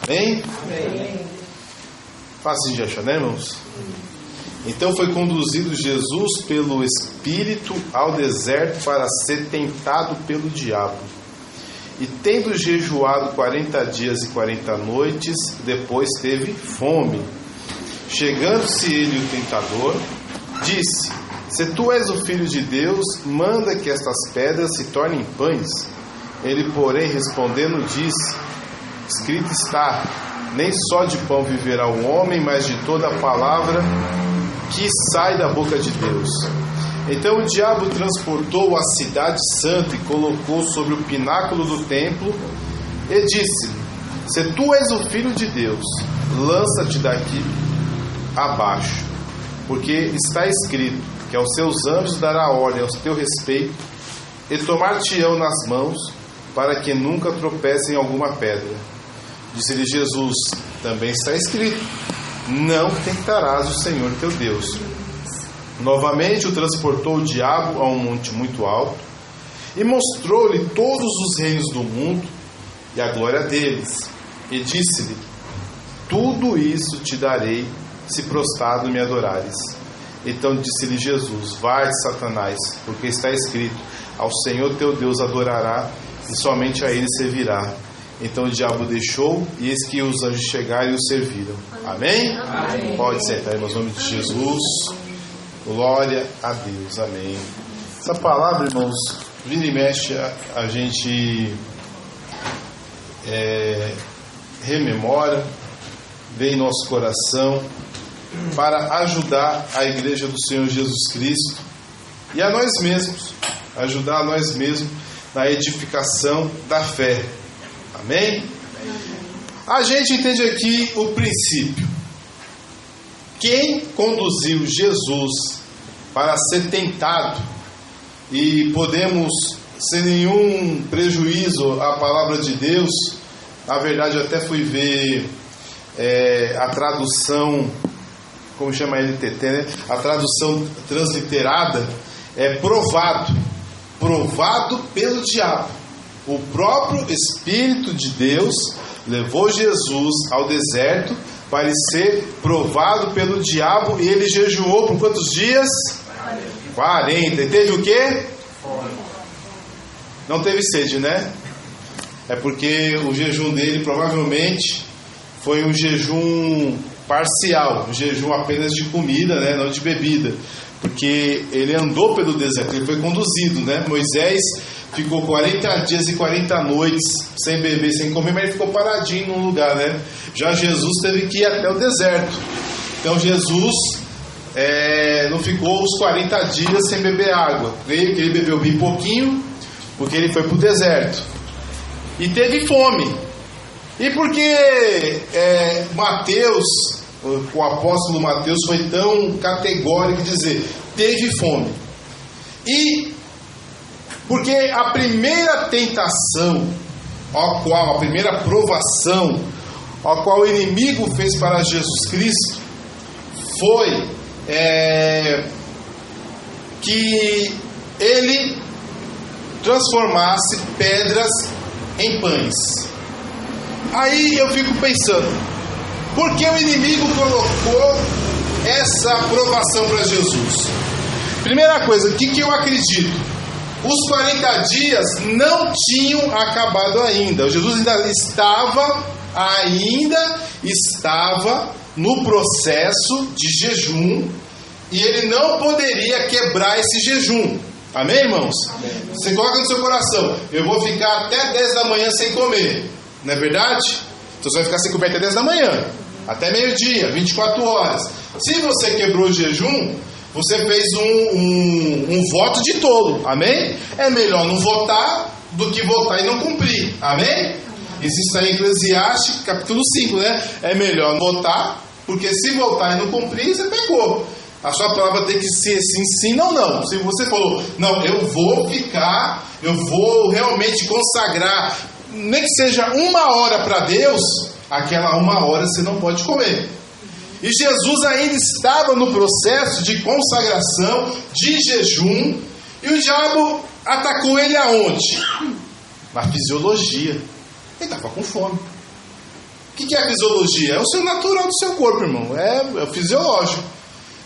Amém? Fácil de achar, né, irmãos? Então foi conduzido Jesus pelo Espírito ao deserto para ser tentado pelo diabo. E tendo jejuado 40 dias e 40 noites, depois teve fome. Chegando-se ele, o tentador, disse: Se tu és o Filho de Deus, manda que estas pedras se tornem pães. Ele, porém, respondendo, disse: Escrito está, nem só de pão viverá o homem, mas de toda a palavra que sai da boca de Deus. Então o diabo transportou a cidade santa e colocou sobre o pináculo do templo e disse: Se tu és o Filho de Deus, lança-te daqui abaixo, porque está escrito que aos seus anjos dará ordem ao teu respeito e tomar-te-ão nas mãos, para que nunca tropece em alguma pedra. Disse-lhe Jesus: Também está escrito: Não tentarás o Senhor teu Deus. Novamente o transportou o diabo a um monte muito alto e mostrou-lhe todos os reinos do mundo e a glória deles. E disse-lhe: Tudo isso te darei, se prostrado me adorares. Então disse-lhe Jesus: Vai, Satanás, porque está escrito: Ao Senhor teu Deus adorará e somente a ele servirá. Então o diabo deixou, e eis que os anjos chegaram e o serviram. Amém? Amém. Pode sentar, irmãos, em nome de Jesus. Glória a Deus. Amém. Essa palavra, irmãos, vira e mexe, a gente rememora, vem em nosso coração para ajudar a igreja do Senhor Jesus Cristo e a nós mesmos, ajudar a nós mesmos na edificação da fé. Amém? A gente entende aqui o princípio. Quem conduziu Jesus para ser tentado, e podemos, sem nenhum prejuízo à palavra de Deus, na verdade até fui ver a tradução, como chama a NTT, né? A tradução transliterada é provado pelo diabo. O próprio Espírito de Deus levou Jesus ao deserto para ele ser provado pelo diabo, e ele jejuou por quantos dias? 40. E teve o quê? Fome. Não teve sede, né? É porque o jejum dele provavelmente foi um jejum parcial, um jejum apenas de comida, né? Não de bebida, porque ele andou pelo deserto, ele foi conduzido, né? Moisés ficou 40 dias e 40 noites sem beber, sem comer, mas ele ficou paradinho num lugar, né? Já Jesus teve que ir até o deserto. Então Jesus não ficou os 40 dias sem beber água. Ele bebeu bem pouquinho, porque ele foi para o deserto. E teve fome. E porque Mateus, o apóstolo Mateus, foi tão categórico de dizer: teve fome. E porque a primeira tentação, a primeira provação, a qual o inimigo fez para Jesus Cristo, foi que ele transformasse pedras em pães. Aí eu fico pensando, por que o inimigo colocou essa provação para Jesus? Primeira coisa, o que eu acredito? Os 40 dias não tinham acabado ainda. Jesus ainda estava no processo de jejum, e ele não poderia quebrar esse jejum. Amém, irmãos? Amém. Você coloca no seu coração: eu vou ficar até 10 da manhã sem comer. Não é verdade? Então você vai ficar sem comer até 10 da manhã, até meio-dia, 24 horas. Se você quebrou o jejum, você fez um voto de tolo. Amém? É melhor não votar do que votar e não cumprir. Amém? Isso está em Eclesiastes capítulo 5, né? É melhor não votar, porque se votar e não cumprir, você pecou. A sua palavra tem que ser sim ou não. Se você falou: não, eu vou realmente consagrar, nem que seja 1 hora para Deus, aquela 1 hora você não pode comer. E Jesus ainda estava no processo de consagração, de jejum, e o diabo atacou ele aonde? Na fisiologia. Ele estava com fome. que é a fisiologia? É o seu natural do seu corpo, irmão. É o fisiológico.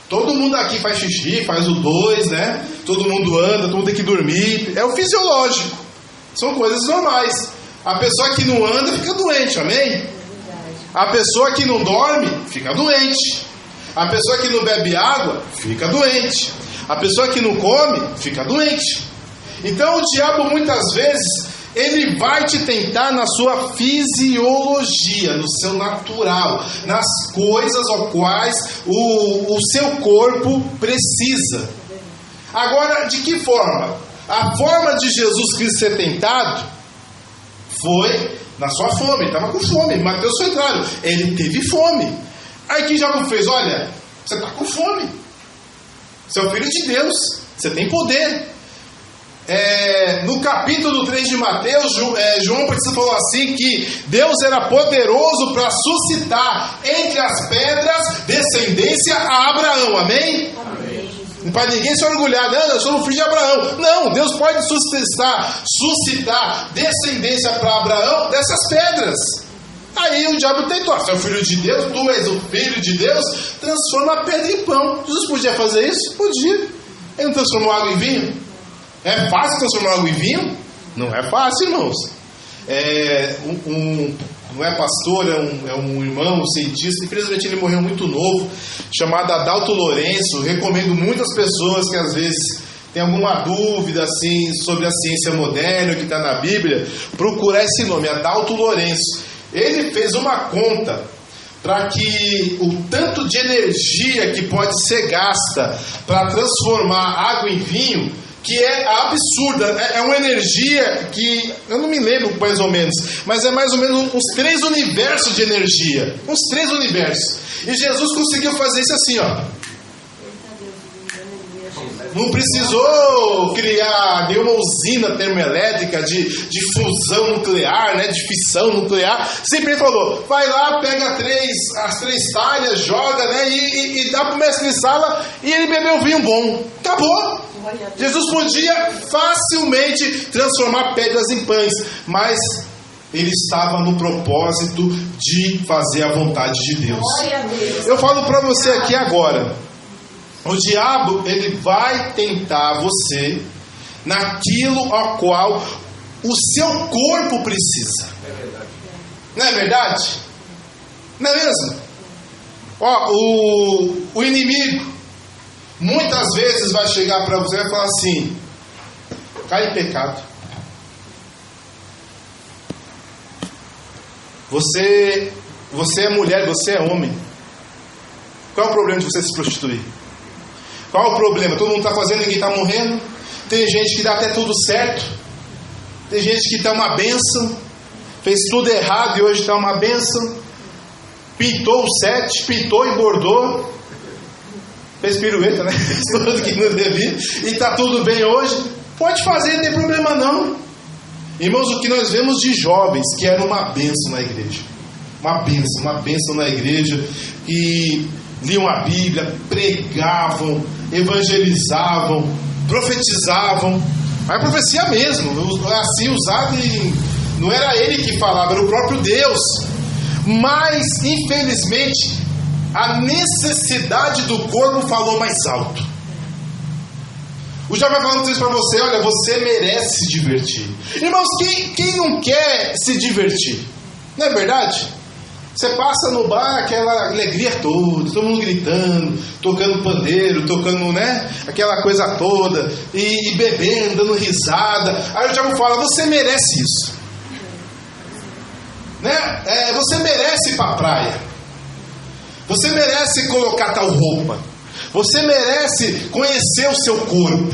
Todo mundo aqui faz xixi, faz o 2, né? Todo mundo anda, todo mundo tem que dormir. É o fisiológico. São coisas normais. A pessoa que não anda fica doente, amém? A pessoa que não dorme fica doente. A pessoa que não bebe água fica doente. A pessoa que não come fica doente. Então o diabo muitas vezes ele vai te tentar na sua fisiologia, no seu natural, nas coisas ao quais o seu corpo precisa. Agora, de que forma? A forma de Jesus Cristo ser tentado foi na sua fome. Ele estava com fome. Mateus foi claro, ele teve fome. Aí que diabo fez? Olha, você está com fome. Você é o filho de Deus, você tem poder. No capítulo 3 de Mateus, João Batista falou assim, que Deus era poderoso para suscitar entre as pedras descendência a Abraão, amém? Amém. Para ninguém se orgulhar, não, eu sou o filho de Abraão. Não, Deus pode suscitar descendência para Abraão dessas pedras. Aí o diabo tentou, você é o filho de Deus, tu és o filho de Deus, transforma a pedra em pão. Jesus podia fazer isso? Podia. Ele não transformou água em vinho? É fácil transformar água em vinho? Não é fácil, irmãos. Não é pastor, é um irmão, um cientista. Infelizmente ele morreu muito novo, chamado Adalto Lourenço. Recomendo muitas pessoas que às vezes têm alguma dúvida assim, sobre a ciência moderna, que está na Bíblia, procurar esse nome, Adalto Lourenço. Ele fez uma conta para que o tanto de energia que pode ser gasta para transformar água em vinho, que é absurda, é uma energia que, eu não me lembro mais ou menos, mas é mais ou menos uns 3 universos de energia, uns 3 universos, e Jesus conseguiu fazer isso assim, ó. Não precisou criar nenhuma usina termoelétrica de fusão nuclear, né, de fissão nuclear. Sempre falou, vai lá, pega as 3 talhas, joga, né, e dá para o mestre de sala, e ele bebeu vinho bom. Acabou. Jesus podia facilmente transformar pedras em pães, mas ele estava no propósito de fazer a vontade de Deus. Eu falo para você aqui agora, o diabo, ele vai tentar você naquilo ao qual o seu corpo precisa. Não é verdade? Não é mesmo? O inimigo muitas vezes vai chegar para você e falar assim, cai em pecado. Você é mulher, você é homem. Qual é o problema de você se prostituir? Qual é o problema? Todo mundo está fazendo, ninguém está morrendo. Tem gente que dá até tudo certo. Tem gente que está uma bênção. Fez tudo errado e hoje está uma bênção. Pintou o 7, pintou e bordou. Fez pirueta, né? Fez tudo que não devia. E está tudo bem hoje. Pode fazer, não tem problema não. Irmãos, o que nós vemos de jovens que eram uma bênção na igreja. Uma bênção na igreja. Que liam a Bíblia, pregavam, evangelizavam, profetizavam. Mas a profecia mesmo, assim usado, não era ele que falava, era o próprio Deus. Mas, infelizmente, a necessidade do corpo falou mais alto. O já vai falando isso para você, olha, você merece se divertir. Irmãos, quem não quer se divertir? Não é verdade? Você passa no bar, aquela alegria toda, todo mundo gritando, tocando pandeiro, tocando, né, aquela coisa toda, e bebendo, dando risada. Aí o diabo fala, você merece isso, né? Você merece ir para a praia, você merece colocar tal roupa, você merece conhecer o seu corpo,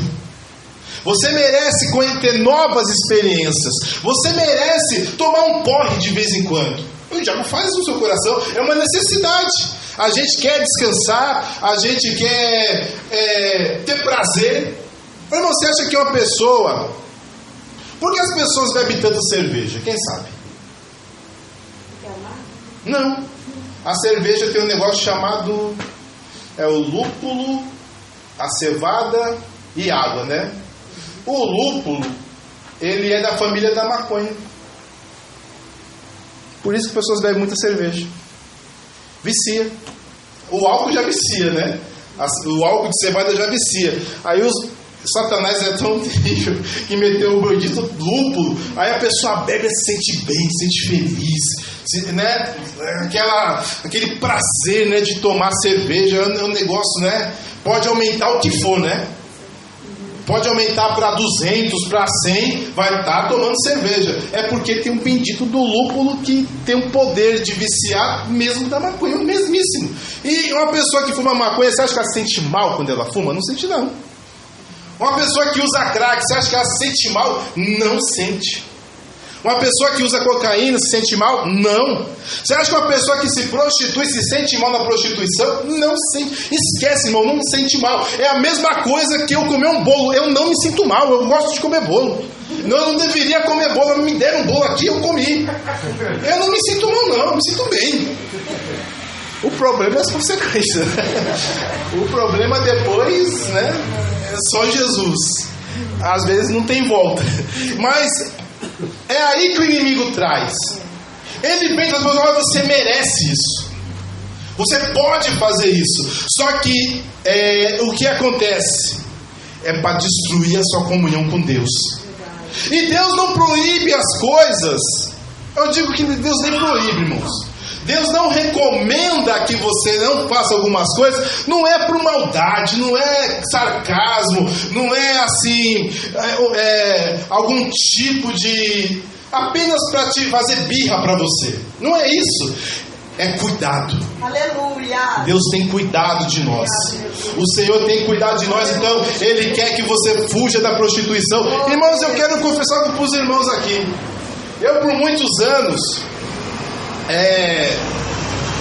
você merece ter novas experiências, você merece tomar um porre de vez em quando. O diabo faz no seu coração, é uma necessidade. A gente quer descansar, a gente quer ter prazer. Mas você acha que uma pessoa... Por que as pessoas bebem tanta cerveja? Quem sabe? Não. A cerveja tem um negócio chamado... o lúpulo, a cevada e água, né? O lúpulo, ele é da família da maconha. Por isso que pessoas bebem muita cerveja. Vicia. O álcool já vicia, né? O álcool de cevada já vicia. Aí Satanás é tão terrível que meteu o bendito lúpulo. Aí a pessoa bebe, se sente bem, se sente feliz, né? Aquele prazer, né, de tomar cerveja. É um negócio, né? Pode aumentar o que for, né? Pode aumentar para 200, para 100, vai estar tomando cerveja. É porque tem um bendito do lúpulo que tem o poder de viciar mesmo da maconha, o mesmíssimo. E uma pessoa que fuma maconha, você acha que ela se sente mal quando ela fuma? Não sente não. Uma pessoa que usa crack, você acha que ela se sente mal? Não sente. Uma pessoa que usa cocaína se sente mal? Não. Você acha que uma pessoa que se prostitui se sente mal na prostituição? Não sente. Esquece, irmão, não se sente mal. É a mesma coisa que eu comer um bolo. Eu não me sinto mal, eu gosto de comer bolo. Eu não deveria comer bolo, me deram um bolo aqui, eu comi. Eu não me sinto mal não, eu me sinto bem. O problema é as consequências. O problema depois, né, é só Jesus. Às vezes não tem volta. Mas é aí que o inimigo traz. Ele vem para falar: você merece isso. Você pode fazer isso. Só que o que acontece é para destruir a sua comunhão com Deus. E Deus não proíbe as coisas. Eu digo que Deus nem proíbe, irmãos. Deus não recomenda que você não faça algumas coisas. Não é por maldade, não é sarcasmo, não é assim, algum tipo de... apenas para te fazer birra para você. Não é isso. É cuidado. Aleluia. Deus tem cuidado de nós. O Senhor tem cuidado de nós. Então Ele quer que você fuja da prostituição. Irmãos, eu quero confessar para os irmãos aqui. Eu por muitos anos...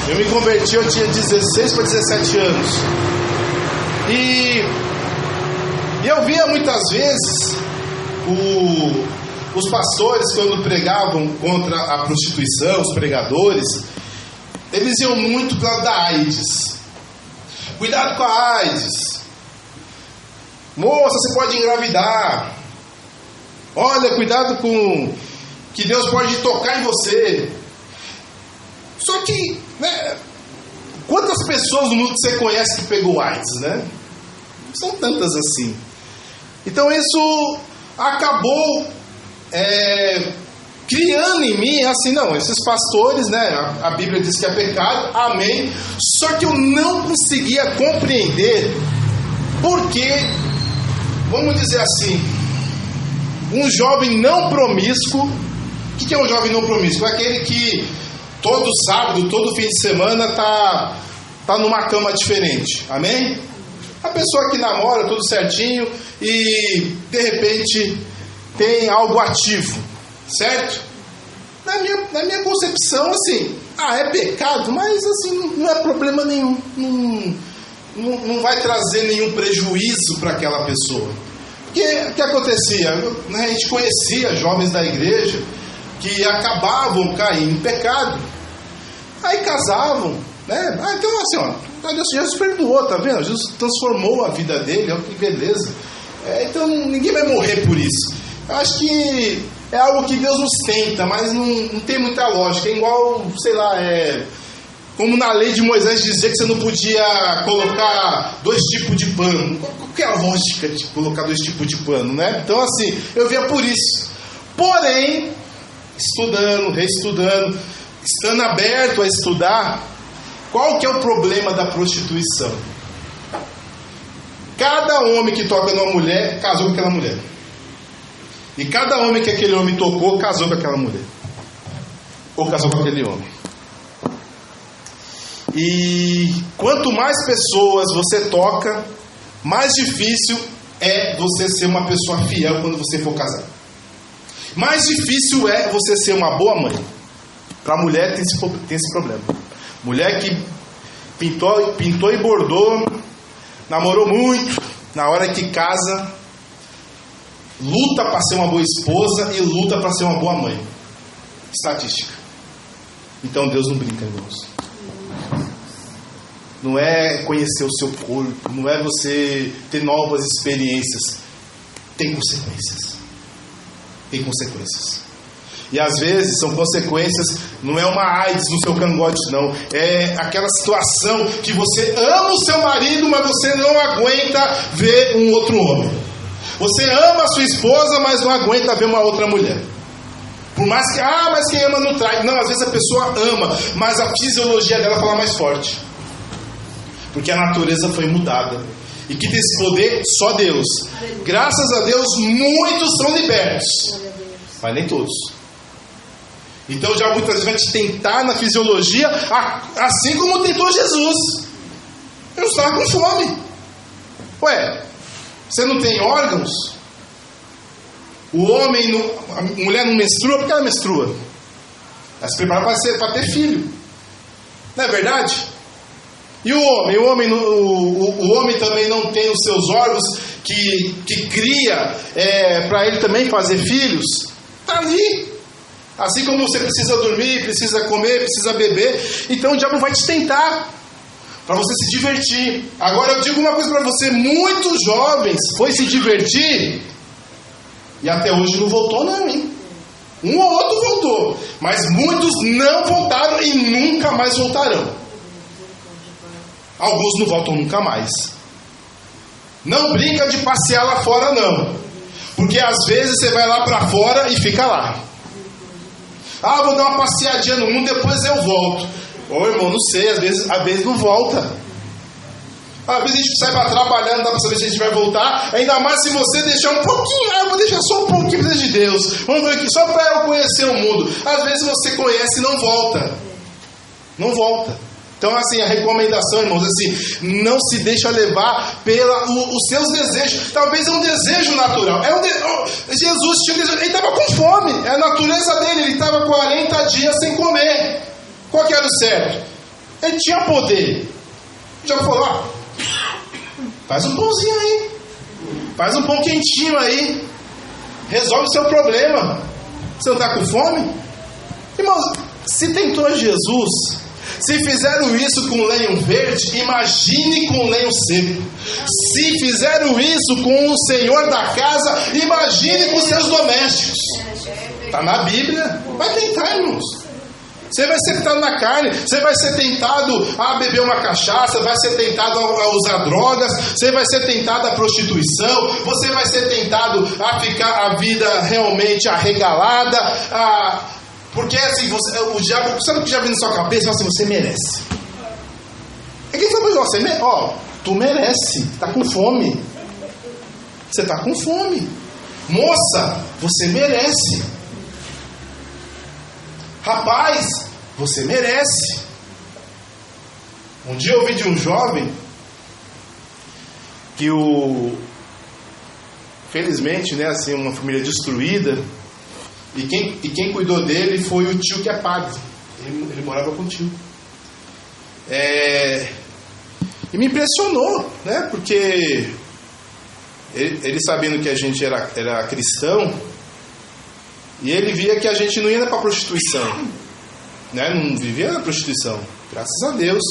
eu me converti, eu tinha 16 para 17 anos. E eu via muitas vezes os pastores, quando pregavam contra a prostituição, os pregadores, eles iam muito para o lado da AIDS. Cuidado com a AIDS. Moça, você pode engravidar. Olha, cuidado com... que Deus pode tocar em você. Só que, né, quantas pessoas no mundo você conhece que pegou AIDS, né? Não são tantas assim. Então isso acabou criando em mim, assim, não, esses pastores, né, a Bíblia diz que é pecado, amém. Só que eu não conseguia compreender porque, vamos dizer assim, um jovem não promíscuo. O que é um jovem não promíscuo? É aquele que todo sábado, todo fim de semana tá numa cama diferente, amém? A pessoa que namora tudo certinho e de repente tem algo ativo, certo? Na minha concepção, assim, é pecado, mas assim, não é problema nenhum, não vai trazer nenhum prejuízo para aquela pessoa. Porque o que acontecia? A gente conhecia jovens da igreja que acabavam caindo em pecado, aí casavam, né? Então assim, ó, Jesus perdoou, tá vendo? Jesus transformou a vida dele, olha que beleza. Então ninguém vai morrer por isso. Eu acho que é algo que Deus nos tenta, mas não tem muita lógica. É igual, sei lá, como na lei de Moisés dizer que você não podia colocar 2 tipos de pano. Qual que é a lógica de colocar 2 tipos de pano, né? Então assim, eu via por isso. Porém, estudando, reestudando, estando aberto a estudar, qual que é o problema da prostituição? Cada homem que toca numa mulher, casou com aquela mulher. E cada homem que aquele homem tocou, casou com aquela mulher. Ou casou com aquele homem. E quanto mais pessoas você toca, mais difícil é você ser uma pessoa fiel quando você for casar. Mais difícil é você ser uma boa mãe. Para a mulher tem esse problema. Mulher que pintou e bordou, namorou muito, na hora que casa, luta para ser uma boa esposa e luta para ser uma boa mãe. Estatística. Então Deus não brinca, irmãos. Não é conhecer o seu corpo, não é você ter novas experiências. Tem consequências. Tem consequências. E às vezes são consequências Não é uma AIDS no seu cangote, não. É aquela situação que você ama o seu marido, mas você não aguenta ver um outro homem. Você ama a sua esposa, mas não aguenta ver uma outra mulher. Por mais que, mas quem ama não trai. Não, às vezes a pessoa ama, mas a fisiologia dela fala mais forte. Porque a natureza foi mudada. E que tem esse poder só Deus. Graças a Deus, muitos são libertos. Mas nem todos. Então já muitas vezes vai te tentar na fisiologia, assim como tentou Jesus. Eu estava com fome. Ué, você não tem órgãos? O homem, a mulher não menstrua porque ela menstrua. Ela se prepara para ter filho. Não é verdade? E o homem também não tem os seus órgãos que cria para ele também fazer filhos. Está ali. Assim como você precisa dormir, precisa comer, precisa beber. Então o diabo vai te tentar para você se divertir. Agora eu digo uma coisa para você: muitos jovens foi se divertir e até hoje não voltou não, hein? Um ou outro voltou, mas muitos não voltaram e nunca mais voltarão. Alguns não voltam nunca mais. Não brinca de passear lá fora não, porque às vezes você vai lá para fora e fica lá. Vou dar uma passeadinha no mundo, depois eu volto. Irmão, não sei, às vezes não volta. Às vezes a gente sai para trabalhar, não dá para saber se a gente vai voltar. Ainda mais se você deixar um pouquinho. Eu vou deixar só um pouquinho para de Deus. Vamos ver aqui, só para eu conhecer o mundo. Às vezes você conhece e não volta. Não volta. Então, assim, a recomendação, irmãos, assim, não se deixa levar pelos seus desejos. Talvez é um desejo natural. Jesus tinha desejo, ele estava com fome. É a natureza dele, ele estava 40 dias sem comer. Qual que era o certo? Ele tinha poder. Já falou, faz um pãozinho aí. Faz um pão quentinho aí. Resolve o seu problema. Você não está com fome? Irmãos, se tentou Jesus... Se fizeram isso com lenho verde, imagine com lenho seco. Se fizeram isso com o Senhor da casa, imagine com seus domésticos. Está na Bíblia. Vai tentar, irmãos. Você vai ser tentado na carne. Você vai ser tentado a beber uma cachaça. Vai ser tentado a usar drogas. Você vai ser tentado à prostituição. Você vai ser tentado a ficar a vida realmente arregalada, porque assim, o diabo, sabe o que já vem na sua cabeça? Fala assim, você merece. É quem fala, tu merece, está com fome. Você está com fome. Moça, você merece. Rapaz, você merece. Um dia eu ouvi de um jovem que felizmente, né, assim, uma família destruída. E quem cuidou dele foi o tio que é padre. Ele morava com o tio. E me impressionou, né? Porque ele sabendo que a gente era cristão, e ele via que a gente não ia para a prostituição, né? Não vivia na prostituição, graças a Deus.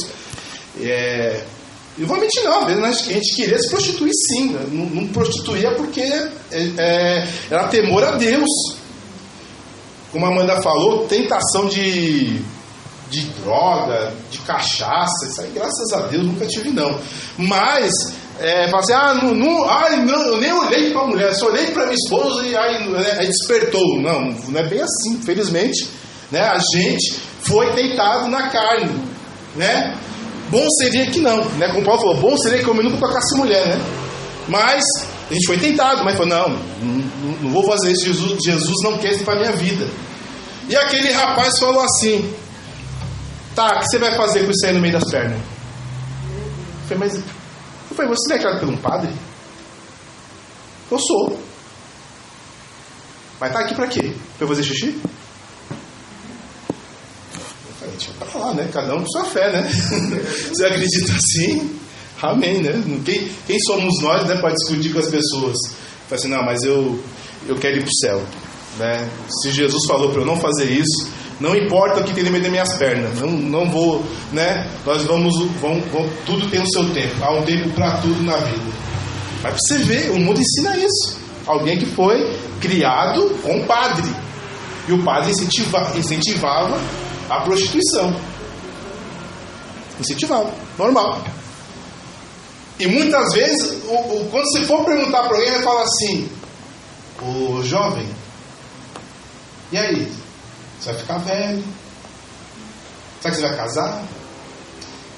E não vou mentir não, a gente queria se prostituir sim, né? Não prostituía porque era temor a Deus. Como a Amanda falou, tentação de droga, de cachaça, isso aí, graças a Deus, nunca tive não. Mas, fala assim, eu nem olhei para a mulher, só olhei para minha esposa e aí despertou. Não é bem assim, infelizmente, né? A gente foi tentado na carne, né? Bom seria que não, né? Como o Paulo falou, bom seria que eu nunca tocasse mulher, né? Mas a gente foi tentado, mas falou, não vou fazer isso, Jesus não quer isso para a minha vida. E aquele rapaz falou assim, o que você vai fazer com isso aí no meio das pernas? Eu falei, você não é criado por um padre? Eu sou. Mas tá aqui pra quê? Pra eu fazer xixi? Eu falei, deixa pra lá, né? Cada um com sua fé, né? Você acredita assim? Amém, né? Quem somos nós, né, para discutir com as pessoas? Eu falei assim, não, mas eu quero ir para o céu, né? Se Jesus falou para eu não fazer isso, não importa o que tem no meio das minhas pernas, não vou, né? Nós vamos, tudo tem o seu tempo, há um tempo para tudo na vida. Mas para você ver, o mundo ensina isso. Alguém que foi criado com um padre, e o padre incentivava A prostituição. Incentivado, normal. E muitas vezes, quando você for perguntar para alguém, vai falar assim: ô jovem, e aí? Você vai ficar velho? Será que você vai casar?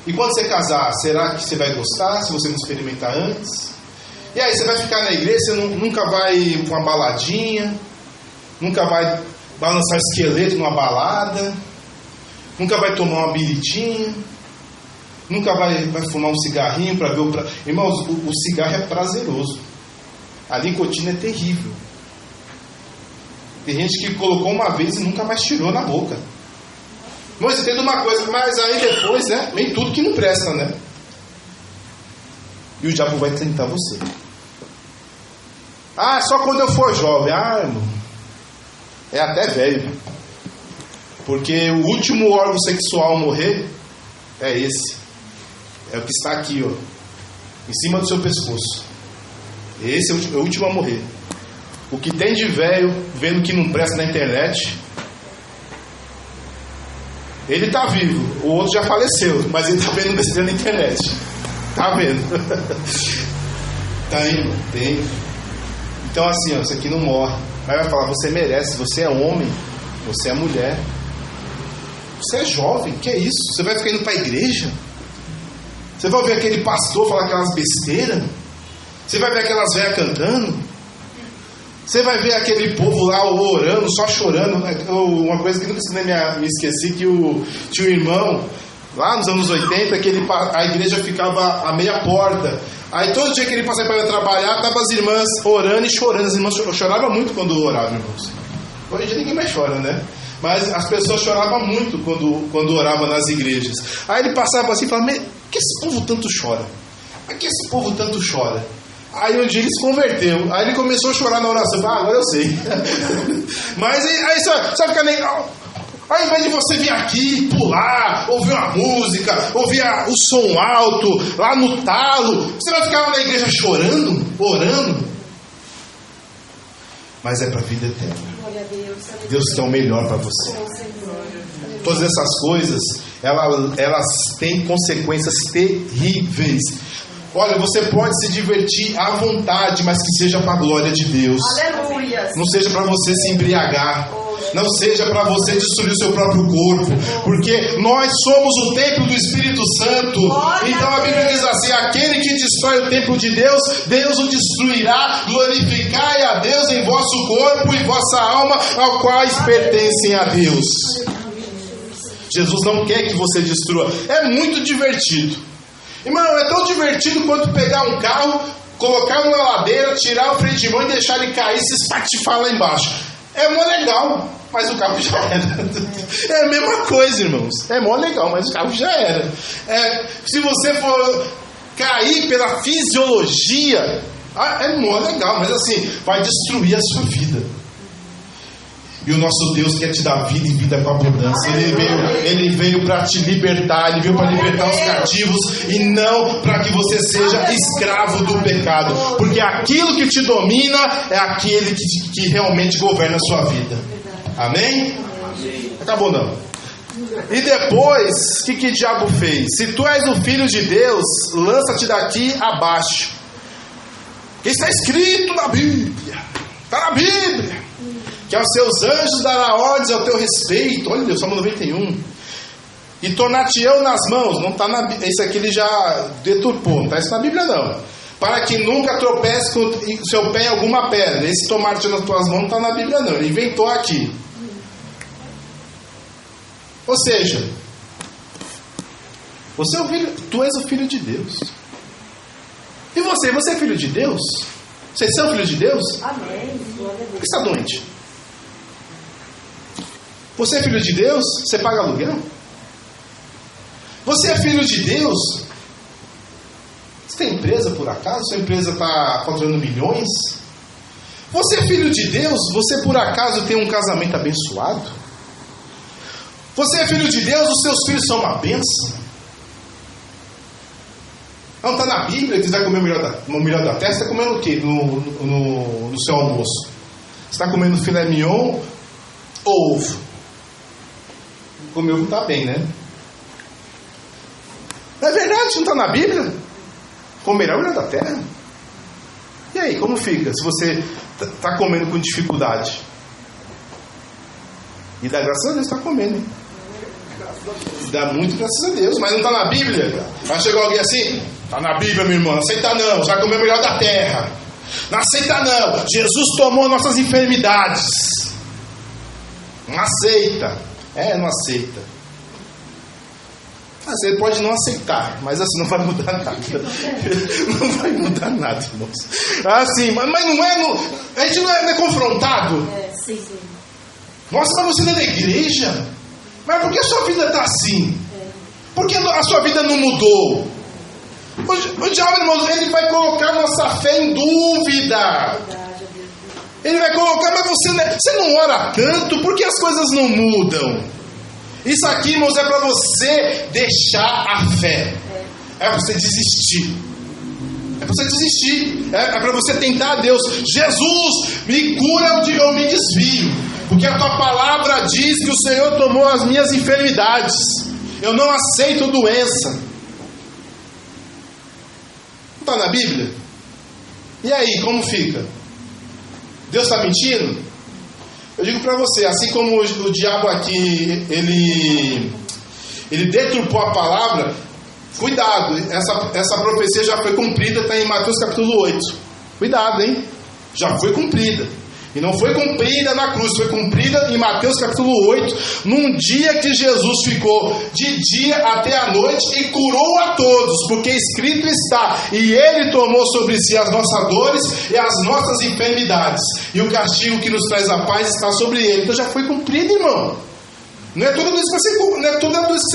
E quando você casar, será que você vai gostar se você não experimentar antes? E aí, você vai ficar na igreja, você nunca vai com uma baladinha, nunca vai balançar esqueleto numa balada, nunca vai tomar uma biritinha, nunca vai fumar um cigarrinho para ver o... Irmãos, o cigarro é prazeroso. A nicotina é terrível. Tem gente que colocou uma vez e nunca mais tirou na boca. Mas você entende uma coisa, mas aí depois, né? Vem tudo que não presta, né? E o diabo vai tentar você. Ah, só quando eu for jovem. Ah, irmão, é até velho. Porque o último órgão sexual a morrer é esse. É o que está aqui, ó, em cima do seu pescoço. Esse é o último a morrer. O que tem de velho vendo que não presta na internet, ele está vivo. O outro já faleceu, mas ele está vendo besteira na internet. Está vendo? Tá aí, irmão? Tem. Então assim, ó, isso aqui não morre. Mas vai falar: você merece, você é homem, você é mulher, você é jovem, que é isso? Você vai ficar indo para a igreja? Você vai ver aquele pastor falar aquelas besteiras? Você vai ver aquelas velhas cantando? Você vai ver aquele povo lá orando, só chorando? Uma coisa que nunca me esqueci, que tinha um irmão, lá nos anos 80, a igreja ficava à meia porta. Aí todo dia que ele passava para trabalhar, estavam as irmãs orando e chorando. As irmãs choravam muito quando oravam, irmãos. Hoje em dia ninguém mais chora, né? Mas as pessoas choravam muito quando oravam nas igrejas. Aí ele passava assim e falava: por que esse povo tanto chora? Por que esse povo tanto chora? Aí um dia ele se converteu. Aí ele começou a chorar na oração. Agora eu sei. Mas aí você vai ficar legal. Ao invés de você vir aqui, pular, ouvir uma música, ouvir o som alto, lá no talo, você vai ficar lá na igreja chorando, orando. Mas é para a vida eterna. Deus tem o melhor para você. Todas essas coisas, elas têm consequências terríveis. Olha, você pode se divertir à vontade, mas que seja para a glória de Deus. Aleluia. Não seja para você se embriagar. Não seja para você destruir o seu próprio corpo. Porque nós somos o templo do Espírito Santo. Então a Bíblia diz assim: aquele que destrói o templo de Deus, Deus o destruirá. Glorificai a Deus em vosso corpo e vossa alma, ao quais pertencem a Deus. Jesus não quer que você destrua. É muito divertido. Irmão, é tão divertido quanto pegar um carro, colocar numa ladeira, tirar o freio de mão e deixar ele cair e se espatifar lá embaixo. É mó legal, mas o carro já era. É a mesma coisa, irmãos. É mó legal, mas o carro já era. Se você for cair pela fisiologia, é mó legal, mas assim, vai destruir a sua vida. E o nosso Deus quer te dar vida e vida com abundância. Ele veio para te libertar. Ele veio para libertar os cativos. E não para que você seja escravo do pecado. Porque aquilo que te domina é aquele que realmente governa a sua vida. Amém? Acabou não. E depois, o que o diabo fez? Se tu és o filho de Deus, lança-te daqui abaixo. Que está escrito na Bíblia. Está na Bíblia. Que aos seus anjos dará ordens ao teu respeito. Olha Deus, Salmo 91. E tornar-te-ão nas mãos. Não está na Bíblia. Isso aqui ele já deturpou. Não está isso na Bíblia não. Para que nunca tropece com o seu pé em alguma pedra. Esse tomar-te nas tuas mãos não está na Bíblia não. Ele inventou aqui. Ou seja, tu és o filho de Deus. E você é filho de Deus? Vocês são filhos de Deus? Amém. Por que está doente? Você é filho de Deus? Você paga aluguel? Você é filho de Deus? Você tem empresa por acaso? Sua empresa está faturando milhões? Você é filho de Deus? Você por acaso tem um casamento abençoado? Você é filho de Deus? Os seus filhos são uma bênção? Não está na Bíblia que você vai comer o melhor da terra? Você está comendo o quê no seu almoço? Você está comendo filé mignon ou ovo? comeu não está bem, né? Não é verdade? Não está na Bíblia? Comerá o melhor da terra. E aí, como fica se você está comendo com dificuldade? E dá graças a Deus, está comendo, hein? Dá muito graças a Deus, mas não está na Bíblia. Vai chegar alguém assim: está na Bíblia, meu irmão, não aceita não, você vai comer o melhor da terra. Não aceita não, Jesus tomou nossas enfermidades. Não aceita. Não aceita. Você pode não aceitar, mas assim não vai mudar nada. Não vai mudar nada, irmãos. Assim, mas não é. A gente não é confrontado. Sim. Nossa, mas você não é da igreja? Mas por que a sua vida está assim? Por que a sua vida não mudou? O diabo, irmãos, ele vai colocar nossa fé em dúvida. Ele vai colocar, mas você não ora tanto, por que as coisas não mudam? Isso aqui, irmãos, é para você deixar a fé. É para você desistir. É para você desistir. É para você tentar a Deus. Jesus, me cura onde eu me desvio. Porque a tua palavra diz que o Senhor tomou as minhas enfermidades. Eu não aceito doença. Não está na Bíblia? E aí, como fica? Deus está mentindo? Eu digo para você, assim como o diabo aqui, ele deturpou a palavra, cuidado, essa profecia já foi cumprida, está em Mateus capítulo 8. Cuidado, hein? Já foi cumprida. E não foi cumprida na cruz, foi cumprida em Mateus capítulo 8, num dia que Jesus ficou de dia até a noite e curou a todos, porque escrito está: e Ele tomou sobre si as nossas dores e as nossas enfermidades, e o castigo que nos traz a paz está sobre Ele. Então já foi cumprido, irmão. Não é tudo isso que você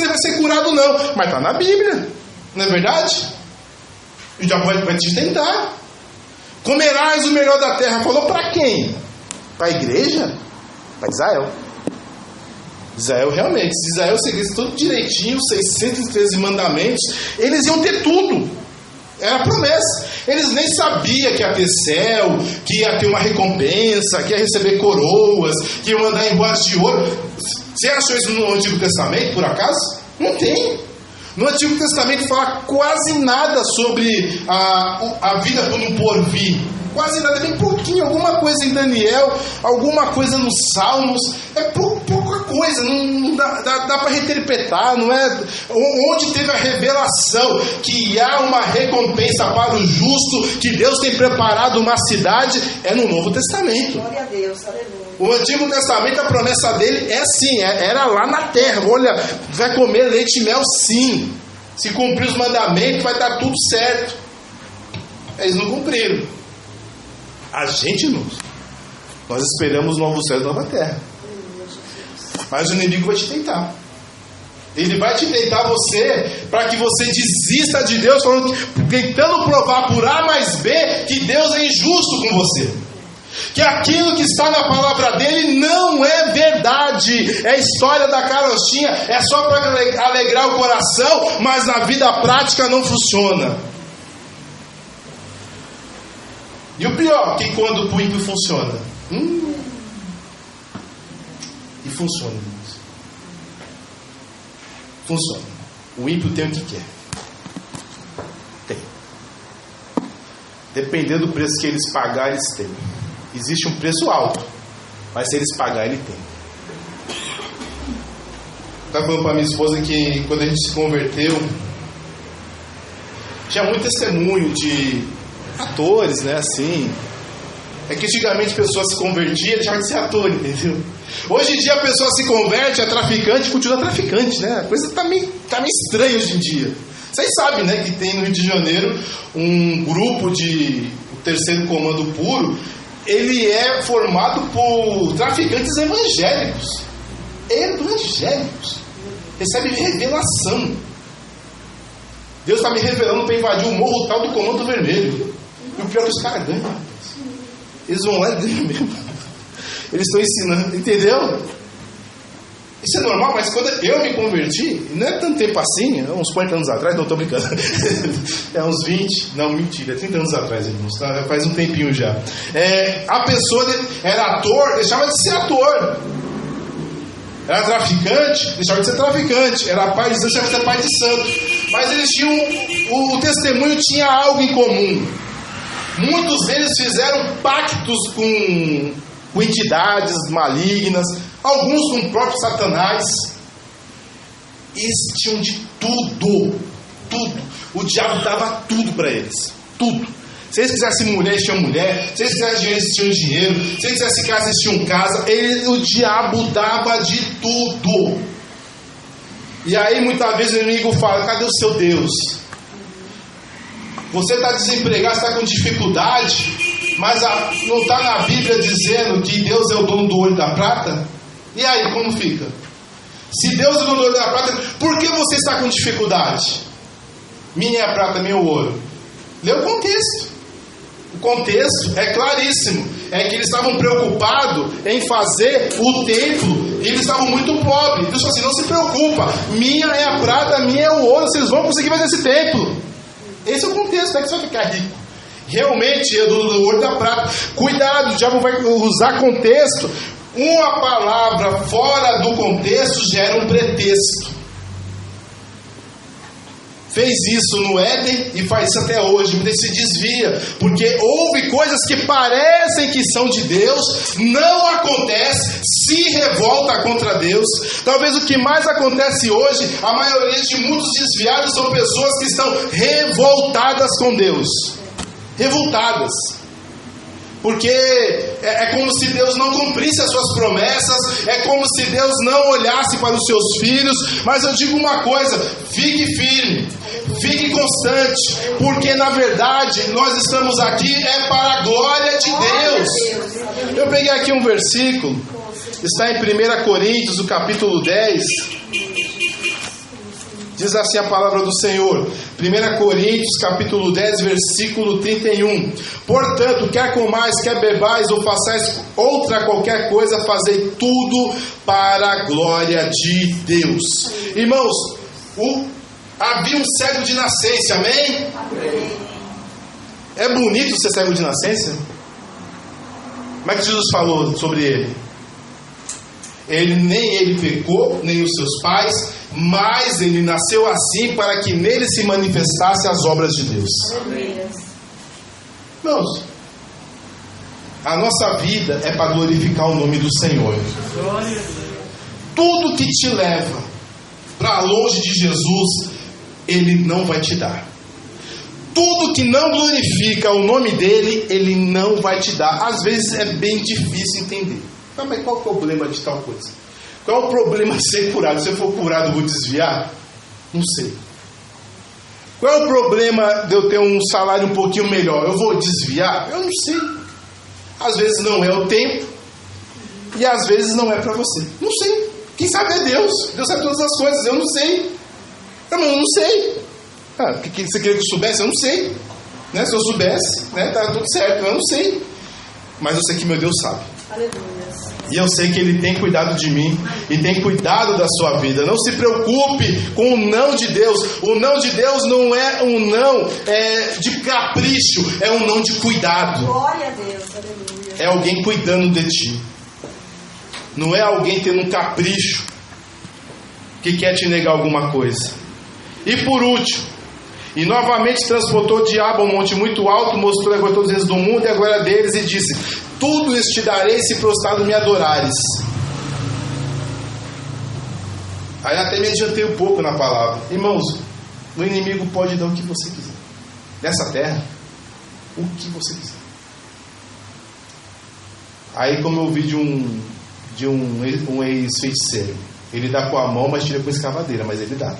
vai ser curado, não, mas está na Bíblia, não é verdade? E já vai te tentar. Comerás o melhor da terra. Falou para quem? Para a igreja? Para Israel. Israel realmente, se Israel seguisse tudo direitinho, 613 mandamentos, eles iam ter tudo. Era a promessa. Eles nem sabiam que ia ter céu, que ia ter uma recompensa, que ia receber coroas, que ia andar em ruas de ouro. Você achou isso no Antigo Testamento, por acaso? Não tem. No Antigo Testamento fala quase nada sobre a vida no porvir. Quase nada, bem pouquinho, alguma coisa em Daniel, alguma coisa nos Salmos. É pouca coisa, não dá para reinterpretar, não é? Onde teve a revelação que há uma recompensa para o justo, que Deus tem preparado uma cidade, é no Novo Testamento. Glória a Deus, aleluia. O Antigo Testamento, a promessa dele é sim, era lá na terra. Olha, vai comer leite e mel sim. Se cumprir os mandamentos, vai dar tudo certo. Eles não cumpriram. A gente não. Nós esperamos novo céu e nova terra. Mas o inimigo vai te tentar. Ele vai te tentar você para que você desista de Deus, tentando provar por A mais B que Deus é injusto com você. Que aquilo que está na palavra dele não é verdade, é história da carochinha, é só para alegrar o coração, mas na vida prática não funciona. E o pior, que quando o ímpio funciona, e funciona, funciona. O ímpio tem o que quer. Tem. Dependendo do preço que eles pagarem, eles têm. Existe um preço alto, mas se eles pagarem, ele tem. Estava falando para minha esposa que quando a gente se converteu, tinha muito testemunho de atores, né, assim. É que antigamente a pessoa se convertia e deixava de ser ator, entendeu? Hoje em dia a pessoa se converte, é traficante e continua traficante, né? A coisa tá meio estranha hoje em dia. Vocês sabem, né, que tem no Rio de Janeiro um grupo de o Terceiro Comando Puro. Ele é formado por traficantes evangélicos. Evangélicos. Recebe revelação. Deus está me revelando para invadir o morro tal do Comando Vermelho. E o pior é que os caras ganham. Eles vão lá e ganham mesmo. Eles estão ensinando, entendeu? Isso é normal, mas quando eu me converti, não é tanto tempo assim, é uns 40 anos atrás, não estou brincando. É uns 20, não, mentira, 30 anos atrás, irmãos, tá? Faz um tempinho já. A pessoa era ator, deixava de ser ator. Era traficante, deixava de ser traficante. Era pai de Deus, deixava de ser pai de santo. Mas eles tinham, o testemunho tinha algo em comum. Muitos deles fizeram pactos com entidades malignas, alguns com o próprio Satanás. Eles tinham de tudo. O diabo dava tudo para eles. Tudo. Se eles quisessem mulher, eles tinham mulher. Se eles quisessem dinheiro, eles tinham dinheiro. Se eles quisessem casa, eles tinham casa. O diabo dava de tudo. E aí muitas vezes o inimigo fala: cadê o seu Deus? Você está desempregado, está com dificuldade, mas não está na Bíblia dizendo que Deus é o dono do ouro e da prata? E aí, como fica? Se Deus é o dono do ouro e da prata, por que você está com dificuldade? Minha é a prata, meu é o ouro. Lê o contexto. O contexto é claríssimo. É que eles estavam preocupados em fazer o templo e eles estavam muito pobres. Deus falou assim: não se preocupa, minha é a prata, minha é o ouro, vocês vão conseguir fazer esse templo. Esse é o contexto, não é que você vai ficar rico. Realmente é do ouro e da prata. Cuidado, o diabo vai usar contexto. Uma palavra fora do contexto gera um pretexto. Fez isso no Éden e faz isso até hoje. Ele se desvia, porque houve coisas que parecem que são de Deus, não acontece, se revolta contra Deus. Talvez o que mais acontece hoje, a maioria de muitos desviados são pessoas que estão revoltadas com Deus. Revoltadas. Porque é como se Deus não cumprisse as suas promessas, é como se Deus não olhasse para os seus filhos. Mas eu digo uma coisa: fique firme, fique constante, porque na verdade nós estamos aqui para a glória de Deus. Eu peguei aqui um versículo, está em 1 Coríntios, o capítulo 10. Diz assim a palavra do Senhor, 1 Coríntios, capítulo 10, versículo 31. Portanto, quer comais, quer bebais, ou façais outra qualquer coisa, fazei tudo para a glória de Deus. Irmãos, havia um cego de nascença, amém? Amém. É bonito ser cego de nascença? Como é que Jesus falou sobre ele? Nem ele pecou, nem os seus pais, mas ele nasceu assim para que nele se manifestassem as obras de Deus. Irmãos, a nossa vida é para glorificar o nome do Senhor. Tudo que te leva para longe de Jesus, Ele não vai te dar. Tudo que não glorifica o nome dEle, Ele não vai te dar. Às vezes é bem difícil entender. Mas qual é o problema de tal coisa? Qual é o problema de ser curado? Se eu for curado, eu vou desviar? Não sei. Qual é o problema de eu ter um salário um pouquinho melhor? Eu vou desviar? Eu não sei. Às vezes não é o tempo, e às vezes não é para você. Não sei. Quem sabe é Deus. Deus sabe todas as coisas. Eu não sei. Eu não sei. Porque você queria que eu soubesse? Eu não sei. Né? Se eu soubesse, né? Tá tudo certo. Eu não sei. Mas eu sei que meu Deus sabe. Aleluia. E eu sei que Ele tem cuidado de mim e tem cuidado da sua vida. Não se preocupe com o não de Deus. O não de Deus não é um não de capricho, é um não de cuidado. Glória a Deus, aleluia. É alguém cuidando de ti. Não é alguém tendo um capricho que quer te negar alguma coisa. E por último, e novamente transportou o diabo a um monte muito alto, mostrou agora todos eles do mundo e a glória deles, e disse: tudo isso te darei se prostrado me adorares. Aí até me adiantei um pouco na palavra. Irmãos, o inimigo pode dar o que você quiser. Nessa terra, o que você quiser. Aí, como eu vi de um ex-feiticeiro, ele dá com a mão, mas tira com a escavadeira, mas ele dá.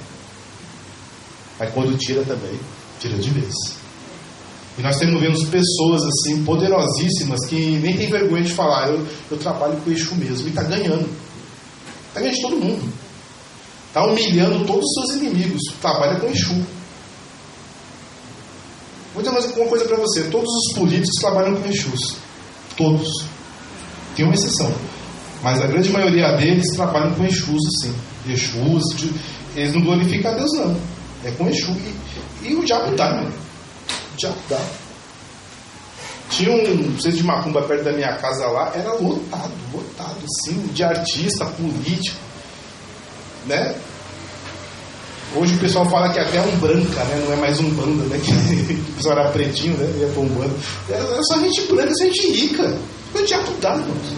Aí quando tira também, tira de vez. E nós temos vendo pessoas assim, poderosíssimas, que nem tem vergonha de falar: eu trabalho com o Exu mesmo. E está ganhando. Está ganhando de todo mundo. Está humilhando todos os seus inimigos. Trabalha com o Exu. Vou dizer uma coisa para você: todos os políticos trabalham com Exus. Todos. Tem uma exceção. Mas a grande maioria deles trabalham com Exus, assim. Exus, eles não glorificam a Deus, não. É com Exu. E o diabo dá, mano. O diabo dá. Tinha um centro de macumba perto da minha casa lá, era lotado, assim, de artista, político. né? Hoje o pessoal fala que até é um branca, né? Não é mais um banda, né? Que o pessoal era pretinho, né? Ia pra um bando. É só gente branca, é gente rica. O diabo dá, irmãos.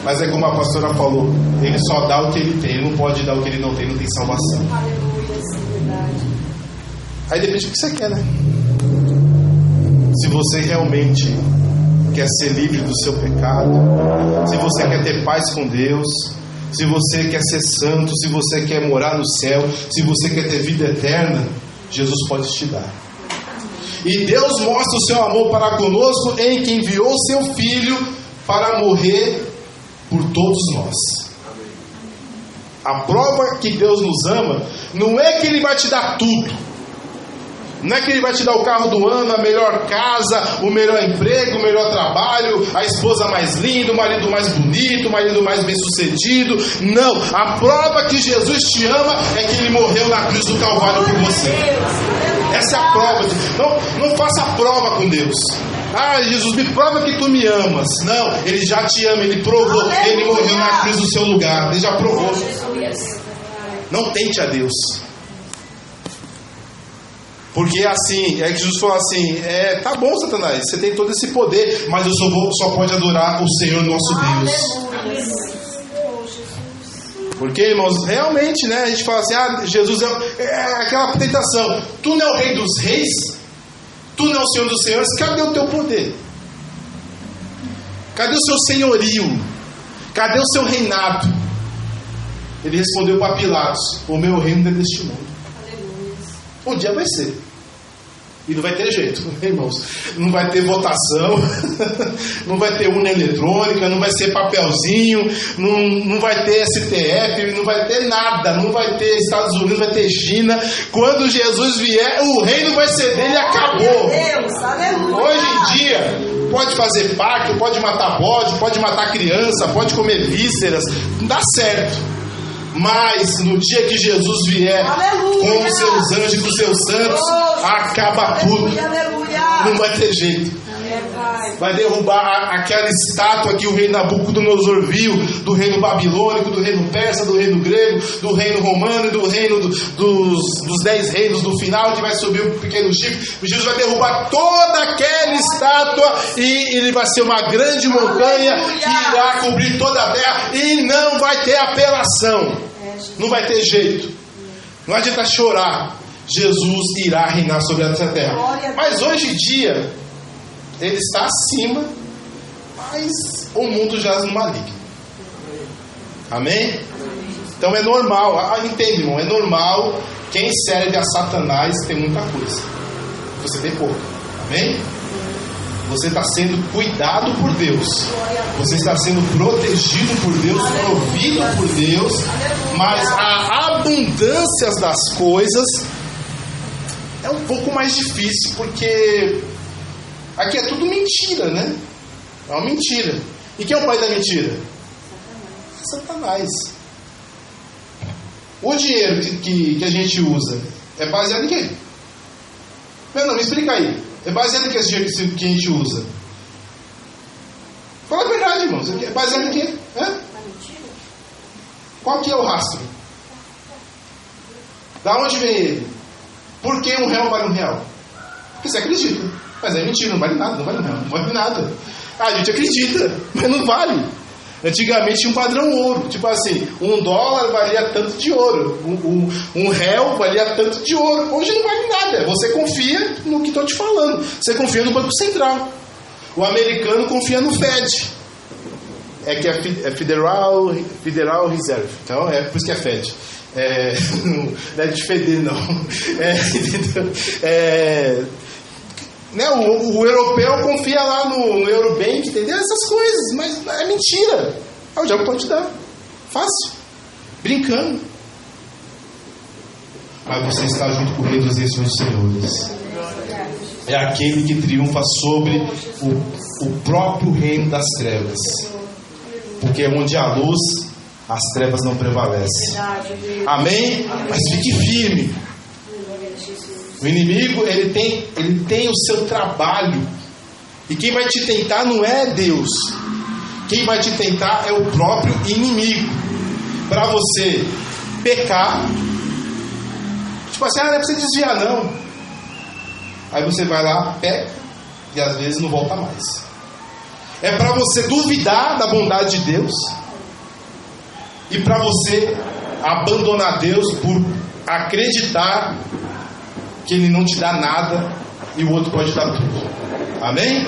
Mas é como a pastora falou, ele só dá o que ele tem, ele não pode dar o que ele não tem salvação. Aleluia, sim, verdade. Aí depende do que você quer, né? Se você realmente quer ser livre do seu pecado, se você quer ter paz com Deus, se você quer ser santo, se você quer morar no céu, se você quer ter vida eterna, Jesus pode te dar. E Deus mostra o seu amor para conosco em que enviou o seu Filho para morrer por todos nós. A prova que Deus nos ama não é que Ele vai te dar tudo. Não é que Ele vai te dar o carro do ano, a melhor casa, o melhor emprego, o melhor trabalho, a esposa mais linda, o marido mais bonito, o marido mais bem sucedido. Não, a prova que Jesus te ama é que Ele morreu na cruz do Calvário por você. Essa é a prova. Não faça a prova com Deus. Ah, Jesus, me prova que tu me amas. Não, Ele já te ama, Ele provou. Ele morreu na cruz do seu lugar. Ele já provou. Não tente a Deus. Porque assim, é que Jesus falou assim, tá bom, Satanás, você tem todo esse poder, mas eu só pode adorar o Senhor nosso Deus. Porque, irmãos, realmente, né, a gente fala assim, Jesus é aquela tentação. Tu não é o rei dos reis? Tu não é o Senhor dos senhores? Cadê o teu poder? Cadê o seu senhorio? Cadê o seu reinado? Ele respondeu para Pilatos, o meu reino é deste mundo. Um dia vai ser. E não vai ter jeito, irmãos. Não vai ter votação, não vai ter urna eletrônica, não vai ser papelzinho, não vai ter STF, não vai ter nada, não vai ter Estados Unidos, não vai ter China. Quando Jesus vier, o reino vai ser dele e acabou. Deus, aleluia. Hoje em dia, pode fazer pacto, pode matar bode, pode matar criança, pode comer vísceras, não dá certo. Mas no dia que Jesus vier, aleluia, com os seus anjos e com os seus santos, acaba tudo. Aleluia. Não vai ter jeito. Vai derrubar aquela estátua que o rei Nabucodonosor viu, do reino babilônico, do reino persa, do reino grego, do reino romano e do reino dos 10 reinos do final, que vai subir o pequeno chifre. Jesus vai derrubar toda aquela estátua e ele vai ser uma grande montanha que irá cobrir toda a terra e não vai ter apelação, não vai ter jeito, não adianta chorar. Jesus irá reinar sobre essa terra. Mas hoje em dia Ele está acima, mas o mundo jaz no maligno. Amém? Então é normal, entende, irmão? É normal. Quem serve a Satanás tem muita coisa, você tem pouco. Amém? Você está sendo cuidado por Deus, você está sendo protegido por Deus, provido por Deus, mas a abundância das coisas é um pouco mais difícil, porque aqui é tudo mentira, né? É uma mentira. E quem é o pai da mentira? Satanás. O dinheiro que a gente usa é baseado em quê? Não, me explica aí. É baseado em que esse dinheiro que a gente usa? Fala a verdade, irmãos. É baseado em quê? Qual que é o rastro? Da onde vem ele? Por que R$1 vale R$1? Porque você acredita. Mas é mentira, não vale nada, não vale R$1, não vale nada. A gente acredita, mas não vale. Antigamente tinha um padrão ouro, tipo assim, $1 valia tanto de ouro, R$1 valia tanto de ouro. Hoje não vale nada, você confia no que estou te falando, você confia no Banco Central. O americano confia no Fed, que é Federal Reserve, então é por isso que é Fed. Não é de feder, não. Né, o europeu confia lá no Eurobank, entendeu? Essas coisas, mas é mentira. O diabo pode dar, fácil, brincando. Mas você está junto com o Rei dos Reis e dos Senhores. É aquele que triunfa sobre o próprio reino das trevas, porque onde há luz, as trevas não prevalecem. Amém? Mas fique firme. O inimigo, ele tem o seu trabalho. E quem vai te tentar não é Deus. Quem vai te tentar é o próprio inimigo. para você pecar. Tipo assim, não é para você desviar não. Aí você vai lá, peca e às vezes não volta mais. É para você duvidar da bondade de Deus e para você abandonar Deus por acreditar que Ele não te dá nada e o outro pode dar tudo. Amém?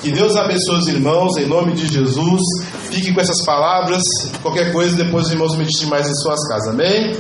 Que Deus abençoe os irmãos, em nome de Jesus. Fiquem com essas palavras. Qualquer coisa, depois os irmãos meditem mais em suas casas. Amém?